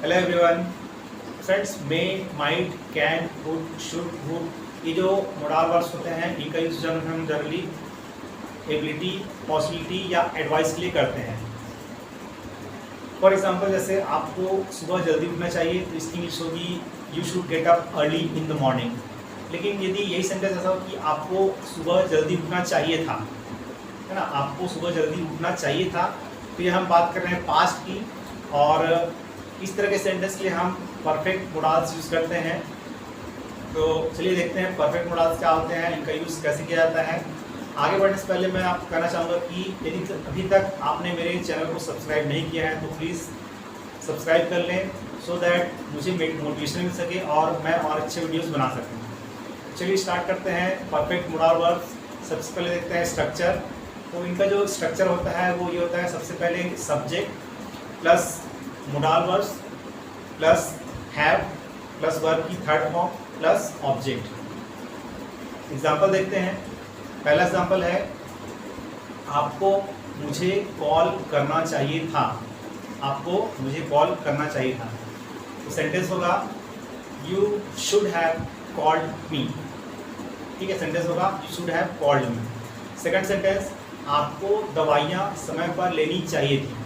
Hello everyone friends, may, might, can, would, should, would, ये जो modal words होते हैं इनका यूज हम जनरली एबिलिटी, पॉसिबिलिटी या एडवाइस के लिए करते हैं। फॉर एग्जांपल, जैसे आपको सुबह जल्दी उठना चाहिए तो इसकी इंग्लिश होगी you should get up early in the morning. लेकिन यदि यही सेंटेंस ऐसा हो कि आपको सुबह जल्दी उठना चाहिए था, है ना, आपको सुबह जल्दी उठना चाहिए था, तो ये हम बात कर रहे हैं पास्ट की। और इस तरह के सेंटेंस के लिए हम परफेक्ट मोडाल्स यूज़ करते हैं। तो चलिए देखते हैं परफेक्ट मोडाल्स क्या होते हैं, इनका यूज़ कैसे किया जाता है। आगे बढ़ने से पहले मैं आपको कहना चाहूँगा कि यदि अभी तक आपने मेरे चैनल को सब्सक्राइब नहीं किया है तो प्लीज़ सब्सक्राइब कर लें, सो दैट मुझे मोटिवेशन मिल सके और मैं और अच्छे वीडियोस बना सकूँ। चलिए स्टार्ट करते हैं परफेक्ट मोडाल वर्ब्स। सबसे पहले देखते हैं स्ट्रक्चर। तो इनका जो स्ट्रक्चर होता है वो ये होता है, सबसे पहले subject plus modal verbs plus have plus verb की third form plus object. Example देखते हैं। पहला एग्जाम्पल है, आपको मुझे कॉल करना चाहिए था। आपको मुझे कॉल करना चाहिए था, तो सेंटेंस होगा you should have called me. ठीक है, सेंटेंस होगा you should have called me. Second sentence, आपको दवाइयाँ समय पर लेनी चाहिए थी।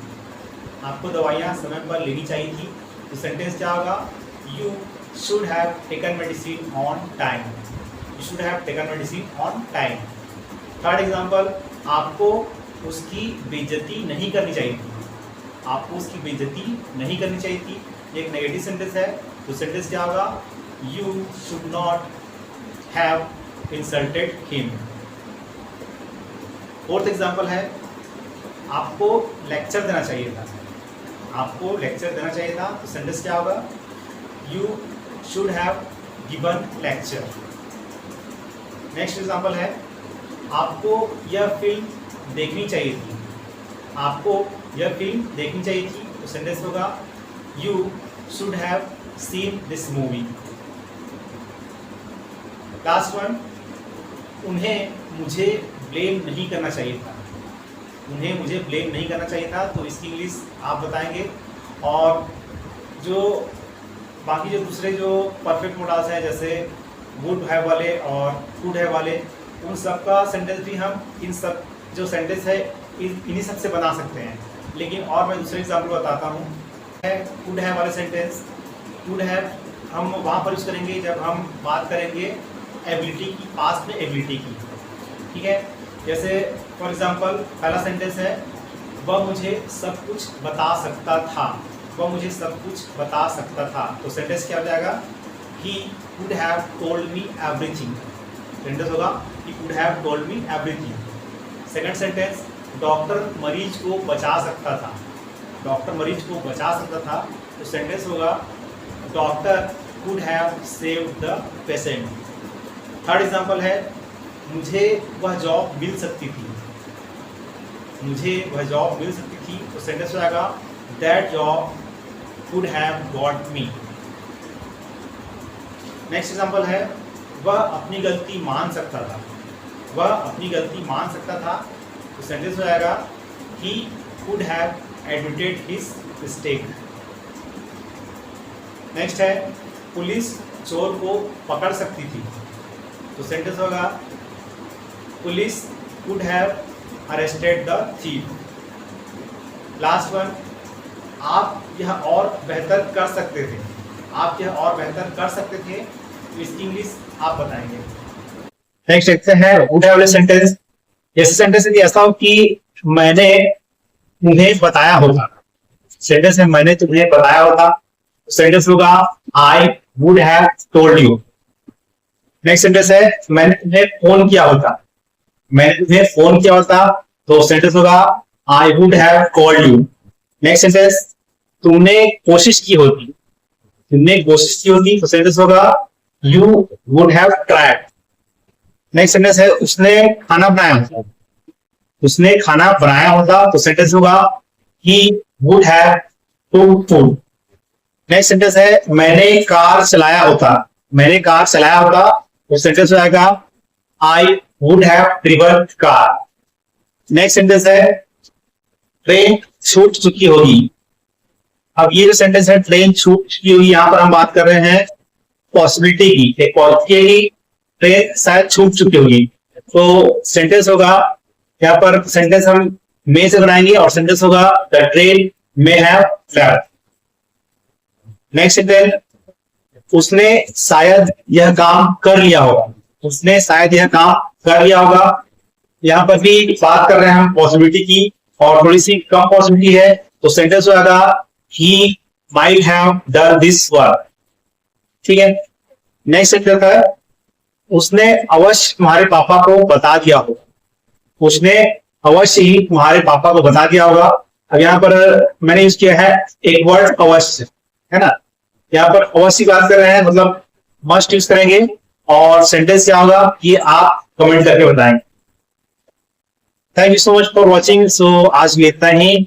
आपको दवाइयाँ समय पर लेनी चाहिए थी, तो सेंटेंस क्या होगा, you should have taken medicine on time. You should have taken medicine on time. Third example, आपको उसकी बेइज्जती नहीं करनी चाहिए थी। आपको उसकी बेइज्जती नहीं करनी चाहिए थी, ये एक नेगेटिव सेंटेंस है, तो सेंटेंस क्या होगा, you should not have insulted him. Fourth example है, आपको लेक्चर देना चाहिए था। आपको लेक्चर देना चाहिए था, तो सेंटेंस क्या होगा, you should have given lecture. Next example है, आपको यह फिल्म देखनी चाहिए थी। आपको यह फिल्म देखनी चाहिए थी, तो सेंटेंस होगा you should have seen this movie. Last one, उन्हें मुझे ब्लेम नहीं करना चाहिए था। उन्हें मुझे ब्लेम नहीं करना चाहिए था, तो इसकी इंग्लिश आप बताएंगे। और जो बाकी जो दूसरे जो परफेक्ट मोडाल्स हैं, जैसे वुड हैव वाले और कुड हैव वाले, उन सब का सेंटेंस भी हम इन सब जो सेंटेंस है इन्हीं सब से बना सकते हैं। लेकिन और मैं दूसरे एग्जाम्पल बताता हूँ। कुड हैव वाले सेंटेंस, कुड हैव हम वहाँ पर यूज़ करेंगे जब हम बात करेंगे एबिलिटी की, पास्ट में एबिलिटी की। ठीक है, जैसे फॉर एग्जाम्पल पहला सेंटेंस है, वह मुझे सब कुछ बता सकता था। वह मुझे सब कुछ बता सकता था, तो सेंटेंस क्या हो जाएगा, he could have told me everything. Sentence होगा he could have told me everything. Second sentence, doctor मरीज को बचा सकता था। डॉक्टर मरीज को बचा सकता था, तो सेंटेंस होगा doctor could have saved the patient. Third example है, मुझे वह जॉब मिल सकती थी। मुझे वह जॉब मिल सकती थी, तो सेंटेंस हो जाएगा that job could have got me. Next example है, वह अपनी गलती मान सकता था। वह अपनी गलती मान सकता था, तो सेंटेंस हो जाएगा he could have admitted his mistake. Next है, पुलिस चोर को पकड़ सकती थी, तो सेंटेंस होगा police could have arrested the thief. Last one, आप यह और बेहतर कर सकते थे। आप यह और बेहतर कर सकते थे, तो इसकी इंग्लिश आप बताएंगे। नेक्स्ट देखते हैं वुड हैव वाले सेंटेंस। जैसे सेंटेंस यदि ऐसा हो कि मैंने तुम्हें बताया होगा। सेंटेंस है मैंने तुम्हें बताया होगा, तो सेंटेंस होगा I would have told you. Next sentence है, मैंने तुम्हें फोन किया होता। मैंने तुम्हें फोन किया होता, तो सेंटेंस होगा I would have called you. Next sentence, तुमने कोशिश की होती। तुमने कोशिश की होती, तो सेंटेंस होगा you would have tried. Next sentence है, उसने खाना बनाया होता। उसने खाना बनाया होता, तो सेंटेंस होगा he would have cooked food. Next sentence है, मैंने कार चलाया होता। मैंने कार चलाया होता, तो सेंटेंस हो जाएगा I would have driven car. Next sentence है, ट्रेन छूट चुकी होगी। अब ये जो सेंटेंस है ट्रेन छूट चुकी हुई, यहाँ पर हम बात कर रहे हैं पॉसिबिलिटी की, एक पॉसिबिलिटी की ट्रेन शायद छूट चुकी होगी। तो सेंटेंस होगा, यहाँ पर सेंटेंस हम मे से बनाएंगे और सेंटेंस होगा the train may have travelled. Next sentence, उसने शायद यह काम कर लिया होगा, उसने शायद यह काम कर लिया होगा। यहाँ पर भी बात कर रहे हैं हम पॉसिबिलिटी की और थोड़ी सी कम पॉसिबिलिटी है, तो सेंटेंस होगा he might have done this work। ठीक है। नेक्स्ट सेंटेंस है उसने अवश्य तुम्हारे पापा को बता दिया होगा, उसने अवश्य ही तुम्हारे पापा को बता दिया होगा। अब यहाँ पर मैंने यूज किया है एक वर्ड अवश्य, है ना। यहाँ पर अवश्य बात कर रहे हैं, मतलब मस्ट यूज करेंगे और सेंटेंस क्या होगा ये आप कमेंट करके बताएंगे। Thank you so much for watching. So आज भी इतना ही।